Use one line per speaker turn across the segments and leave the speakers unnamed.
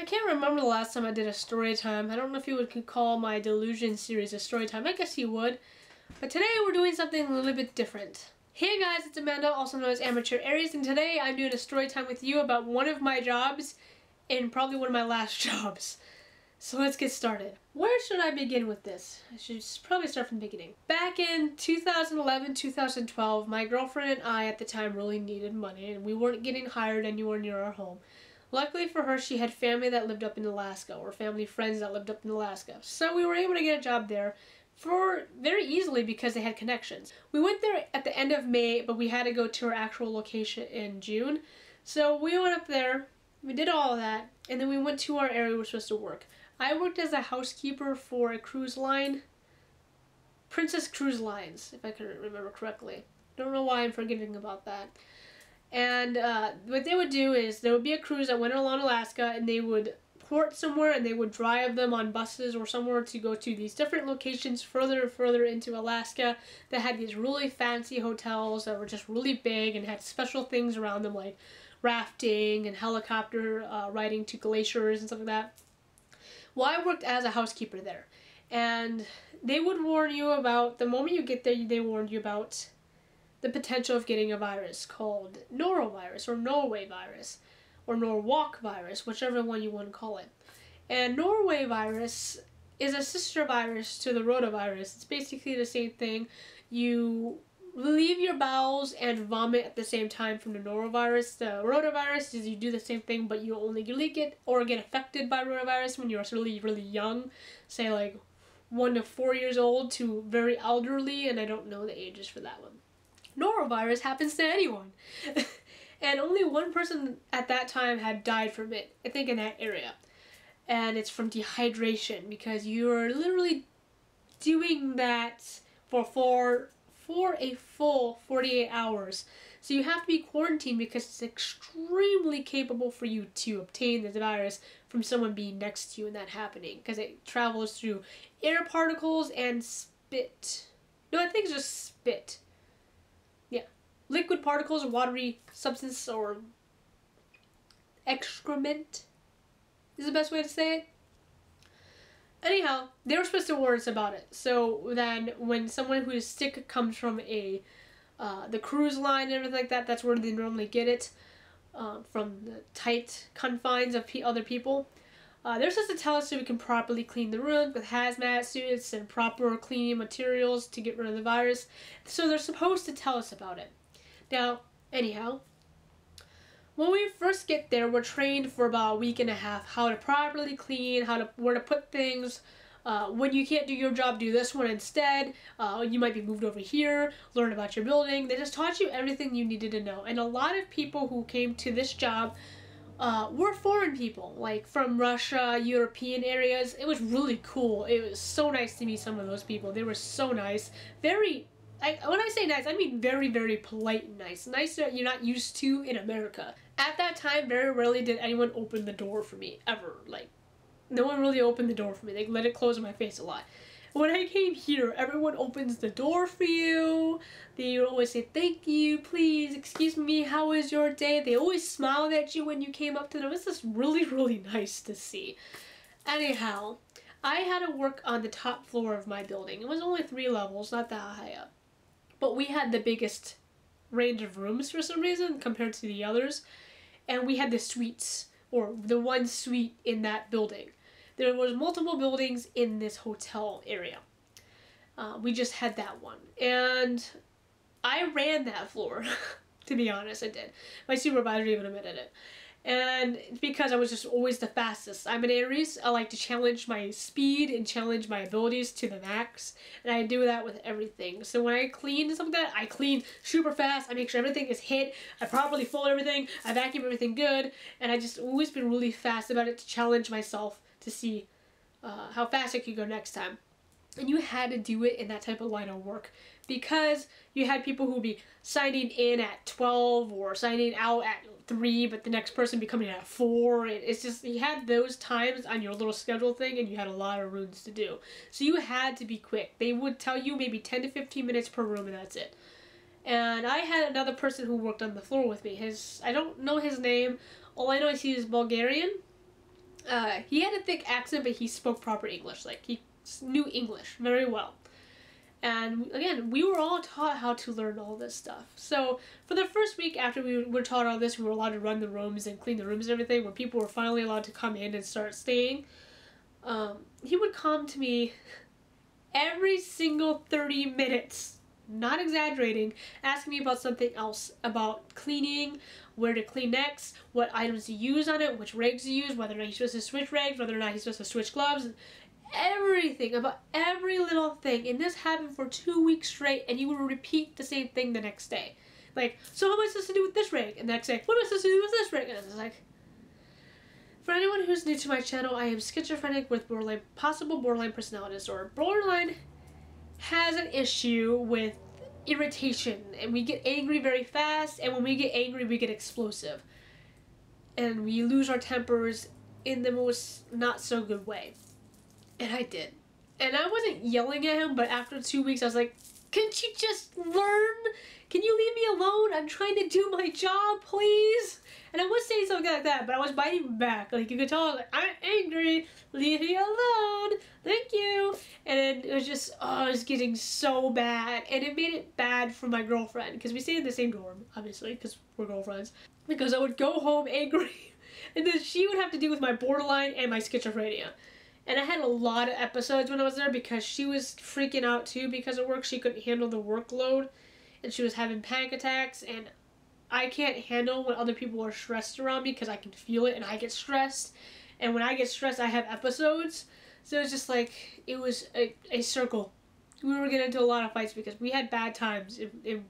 can't remember the last time I did a story time. I don't know if you would call my Delusion series a story time. I guess you would. But today we're doing something a little bit different. Hey guys, it's Amanda, also known as Amateur Aries, and today I'm doing a story time with you about one of my jobs and probably one of my last jobs. So let's get started. Where should I begin with this? I should probably start from the beginning. Back in 2011, 2012, my girlfriend and I at the time really needed money and we weren't getting hired anywhere near our home. Luckily for her, she had family that lived up in Alaska, or family friends that lived up in Alaska. So we were able to get a job there very easily because they had connections. We went there at the end of May, but we had to go to our actual location in June. So we went up there, we did all of that, and then we went to our area we were supposed to work. I worked as a housekeeper for a cruise line, Princess Cruise Lines, if I can remember correctly. Don't know why I'm forgetting about that. And what they would do is there would be a cruise that went along Alaska, and they would port somewhere and they would drive them on buses or somewhere to go to these different locations further and further into Alaska that had these really fancy hotels that were just really big and had special things around them like rafting and helicopter riding to glaciers and stuff like that. Well, I worked as a housekeeper there, and they would warn you about, the moment you get there, they warned you about the potential of getting a virus called norovirus or Norway virus or Norwalk virus, whichever one you want to call it. And Norway virus is a sister virus to the rotavirus. It's basically the same thing. You leave your bowels and vomit at the same time from the norovirus. The rotavirus is you do the same thing, but you only leak it or get affected by rotavirus when you're really, really young, say like 1 to 4 years old to very elderly, and I don't know the ages for that one. Norovirus happens to anyone. And only one person at that time had died from it, I think in that area. And it's from dehydration, because you're literally doing that for a full 48 hours. So you have to be quarantined because it's extremely capable for you to obtain this virus from someone being next to you and that happening, because it travels through air particles and spit. No, I think it's just spit. Yeah. Liquid particles, watery substance, or excrement is the best way to say it. Anyhow, they were supposed to warn us about it. So then when someone who is sick comes from the cruise line and everything like that, that's where they normally get it, from the tight confines of other people. They're supposed to tell us so we can properly clean the room with hazmat suits and proper cleaning materials to get rid of the virus. So they're supposed to tell us about it. Now, anyhow, when we first get there, we're trained for about a week and a half how to properly clean, where to put things. When you can't do your job, do this one instead. You might be moved over here, learn about your building. They just taught you everything you needed to know. And a lot of people who came to this job were foreign people, like from Russia, European areas. It was really cool. It was so nice to meet some of those people. They were so nice. When I say nice, I mean very, very polite and nice. Nice that you're not used to in America. At that time, very rarely did anyone open the door for me, ever. Like, no one really opened the door for me. They let it close in my face a lot. When I came here, everyone opens the door for you. They always say, thank you, please, excuse me, how was your day? They always smiled at you when you came up to them. It's just really, really nice to see. Anyhow, I had to work on the top floor of my building. It was only 3 levels, not that high up. But we had the biggest range of rooms for some reason compared to the others. And we had the suites, or the one suite in that building. There was multiple buildings in this hotel area. We just had that one. And I ran that floor, to be honest, I did. My supervisor even admitted it. And it's because I was just always the fastest. I'm an Aries. I like to challenge my speed and challenge my abilities to the max. And I do that with everything. So when I clean something like that, I clean super fast. I make sure everything is hit. I properly fold everything. I vacuum everything good. And I just always been really fast about it to challenge myself to see how fast I could go next time. And you had to do it in that type of line of work because you had people who would be signing in at 12 or signing out at 3, but the next person be coming at 4. It's just, you had those times on your little schedule thing and you had a lot of rooms to do. So you had to be quick. They would tell you maybe 10 to 15 minutes per room and that's it. And I had another person who worked on the floor with me. I don't know his name. All I know is he was Bulgarian. He had a thick accent, but he spoke proper English. Like, he knew English very well. And again, we were all taught how to learn all this stuff. So for the first week after we were taught all this, we were allowed to run the rooms and clean the rooms and everything, where people were finally allowed to come in and start staying. He would come to me every single 30 minutes, not exaggerating, asking me about something else, about cleaning, where to clean next, what items to use on it, which rags to use, whether or not he's supposed to switch rags, whether or not he's supposed to switch gloves, everything, about every little thing. And this happened for 2 weeks straight, and he would repeat the same thing the next day. Like, so what am I supposed to do with this rag? And the next day, what am I supposed to do with this rag? And I was like, for anyone who's new to my channel, I am schizophrenic with possible borderline personality disorder. Borderline has an issue with irritation, and we get angry very fast, and when we get angry, we get explosive. And we lose our tempers in the most not so good way. And I did. And I wasn't yelling at him, but after 2 weeks, I was like, can't you just learn? Can you leave me alone? I'm trying to do my job, please. And I was saying something like that, but I was biting back. Like, you could tell, I was like, I'm angry. Leave me alone. Thank you. And then it was just, oh, it was getting so bad. And it made it bad for my girlfriend, because we stayed in the same dorm, obviously, because we're girlfriends. Because I would go home angry, and then she would have to deal with my borderline and my schizophrenia. And I had a lot of episodes when I was there, because she was freaking out too because of work. She couldn't handle the workload, and she was having panic attacks, and I can't handle when other people are stressed around me, because I can feel it and I get stressed. And when I get stressed, I have episodes. So it's just like, it was a circle. We were getting into a lot of fights because we had bad times in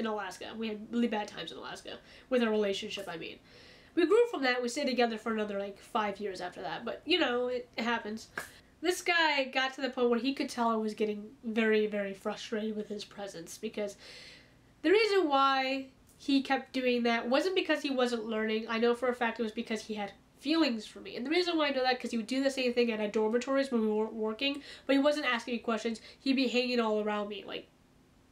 Alaska. We had really bad times in Alaska with our relationship, I mean. We grew from that. We stayed together for another, like, 5 years after that. But, you know, it happens. This guy got to the point where he could tell I was getting very, very frustrated with his presence. Because the reason why he kept doing that wasn't because he wasn't learning. I know for a fact it was because he had feelings for me. And the reason why I know that, because he would do the same thing at our dormitories when we weren't working. But he wasn't asking me questions. He'd be hanging all around me, like,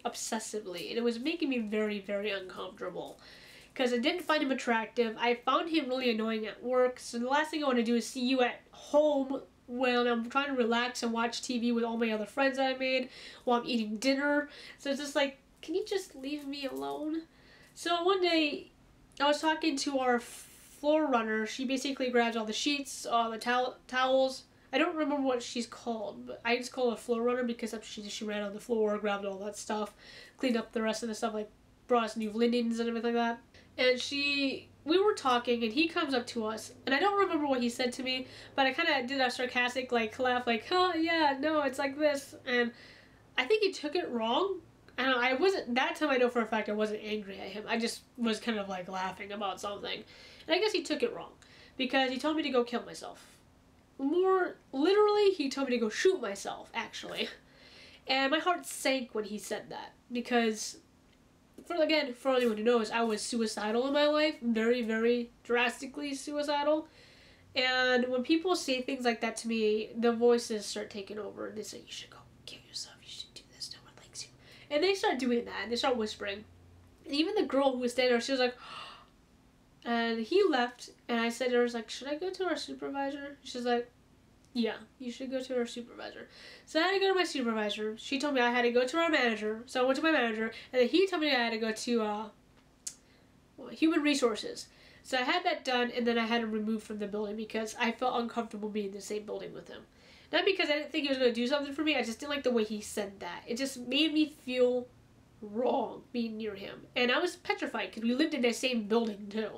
obsessively. And it was making me very, very uncomfortable, because I didn't find him attractive. I found him really annoying at work. So the last thing I want to do is see you at home when I'm trying to relax and watch TV with all my other friends that I made while I'm eating dinner. So it's just like, can you just leave me alone? So one day, I was talking to our floor runner. She basically grabs all the sheets, all the towels. I don't remember what she's called, but I just call her floor runner because she ran on the floor, grabbed all that stuff, cleaned up the rest of the stuff, like brought us new linens and everything like that. And we were talking, and he comes up to us, and I don't remember what he said to me, but I kind of did a sarcastic, like, laugh, like, oh, yeah, no, it's like this, and I think he took it wrong, and I wasn't, that time I know for a fact I wasn't angry at him, I just was kind of, like, laughing about something, and I guess he took it wrong, because he told me to go kill myself. More literally, he told me to go shoot myself, actually, and my heart sank when he said that, because for anyone who knows, I was suicidal in my life, very, very drastically suicidal. And when people say things like that to me, the voices start taking over, and they say, you should go kill yourself, you should do this, no one likes you. And they start doing that, and they start whispering. And even the girl who was standing there, she was like, and he left, and I said to her, like, should I go to our supervisor? She's like, yeah, you should go to our supervisor. So I had to go to my supervisor. She told me I had to go to our manager. So I went to my manager, and then he told me I had to go to human resources. So I had that done, and then I had him removed from the building because I felt uncomfortable being in the same building with him. Not because I didn't think he was going to do something for me, I just didn't like the way he said that. It just made me feel wrong being near him. And I was petrified because we lived in the same building too.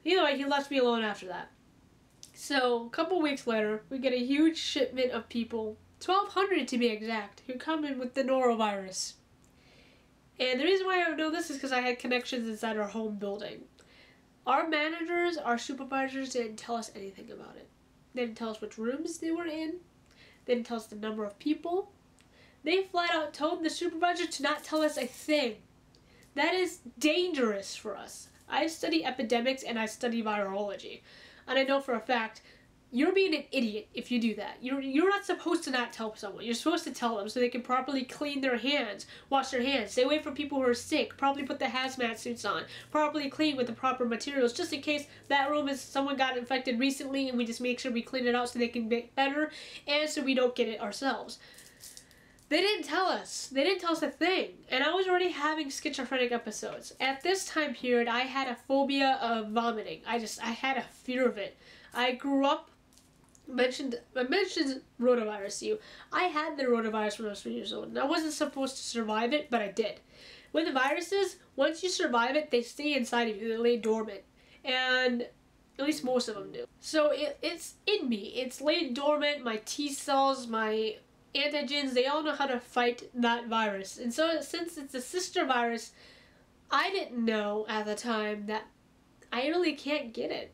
Either way, he left me alone after that. So, a couple weeks later, we get a huge shipment of people, 1,200 to be exact, who come in with the norovirus. And the reason why I know this is because I had connections inside our home building. Our managers, our supervisors didn't tell us anything about it. They didn't tell us which rooms they were in. They didn't tell us the number of people. They flat out told the supervisor to not tell us a thing. That is dangerous for us. I study epidemics and I study virology. And I know for a fact, you're being an idiot if you do that. You're not supposed to not tell someone. You're supposed to tell them so they can properly clean their hands, wash their hands, stay away from people who are sick, probably put the hazmat suits on, properly clean with the proper materials, just in case that room is someone got infected recently, and we just make sure we clean it out so they can get better, and so we don't get it ourselves. They didn't tell us. They didn't tell us a thing. And I was already having schizophrenic episodes. At this time period, I had a phobia of vomiting. I had a fear of it. I grew up, I mentioned rotavirus to you. I had the rotavirus when I was 3 years old. And I wasn't supposed to survive it, but I did. With the viruses, once you survive it, they stay inside of you. They lay dormant. And at least most of them do. So it's in me. It's laid dormant. My T cells, my antigens, they all know how to fight that virus. And so since it's a sister virus, I didn't know at the time that I really can't get it.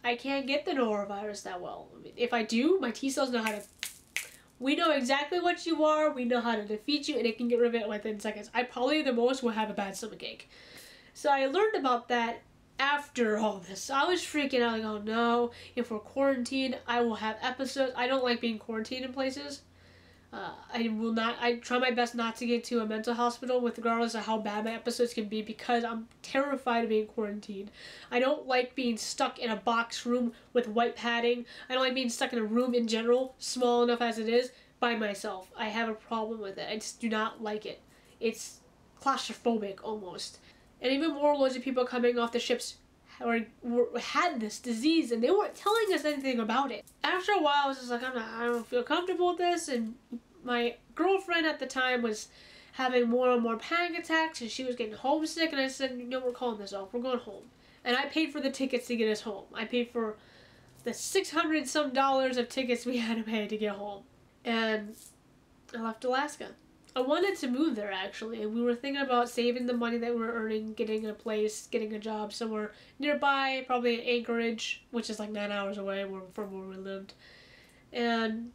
I can't get the norovirus that well. I mean, if I do, my T cells know how to... We know exactly what you are, we know how to defeat you, and it can get rid of it within seconds. I probably the most will have a bad stomachache. So I learned about that after all this. I was freaking out like, oh no, if we're quarantined, I will have episodes. I don't like being quarantined in places. I try my best not to get to a mental hospital regardless of how bad my episodes can be, because I'm terrified of being quarantined. I don't like being stuck in a box room with white padding. I don't like being stuck in a room in general, small enough as it is, by myself. I have a problem with it. I just do not like it. It's claustrophobic almost. And even more loads of people coming off the ships had this disease, and they weren't telling us anything about it. After a while, I was just like, I don't feel comfortable with this, and my girlfriend at the time was having more and more panic attacks, and she was getting homesick, and I said, no, we're calling this off. We're going home. And I paid for the tickets to get us home. I paid for the $600 some of tickets we had to pay to get home. And I left Alaska. I wanted to move there, actually, and we were thinking about saving the money that we were earning, getting a place, getting a job somewhere nearby, probably in Anchorage, which is like 9 hours away from where we lived, and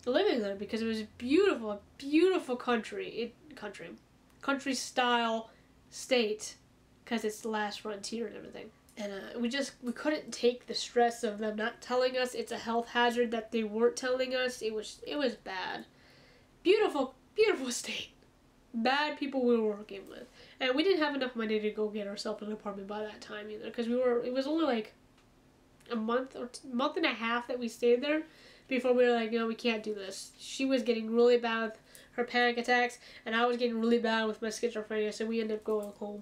living there, because it was beautiful, a beautiful country style state, because it's the last frontier and everything. And we couldn't take the stress of them not telling us. It's a health hazard that they weren't telling us. It was bad. Beautiful state. Bad people we were working with. And we didn't have enough money to go get ourselves an apartment by that time either, because it was only like a month and a half that we stayed there before we were like, no, we can't do this. She was getting really bad with her panic attacks, and I was getting really bad with my schizophrenia, so we ended up going home,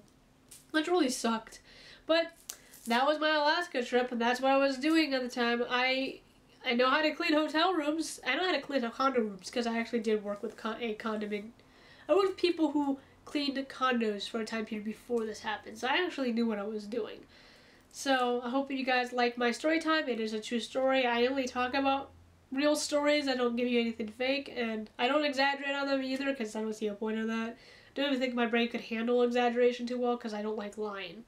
which really sucked. But that was my Alaska trip, and that's what I was doing at the time. I know how to clean hotel rooms. I know how to clean condo rooms, because I actually did work with a condominium. I worked with people who cleaned condos for a time period before this happened, so I actually knew what I was doing. So I hope you guys like my story time. It is a true story. I only talk about real stories. I don't give you anything fake, and I don't exaggerate on them either, because I don't see a point of that. I don't even think my brain could handle exaggeration too well, because I don't like lying.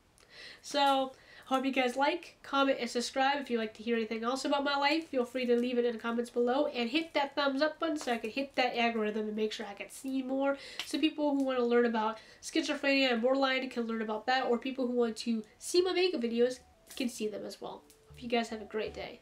So hope you guys like, comment, and subscribe. If you'd like to hear anything else about my life, feel free to leave it in the comments below, and hit that thumbs up button so I can hit that algorithm and make sure I can see more, so people who want to learn about schizophrenia and borderline can learn about that, or people who want to see my makeup videos can see them as well. Hope you guys have a great day.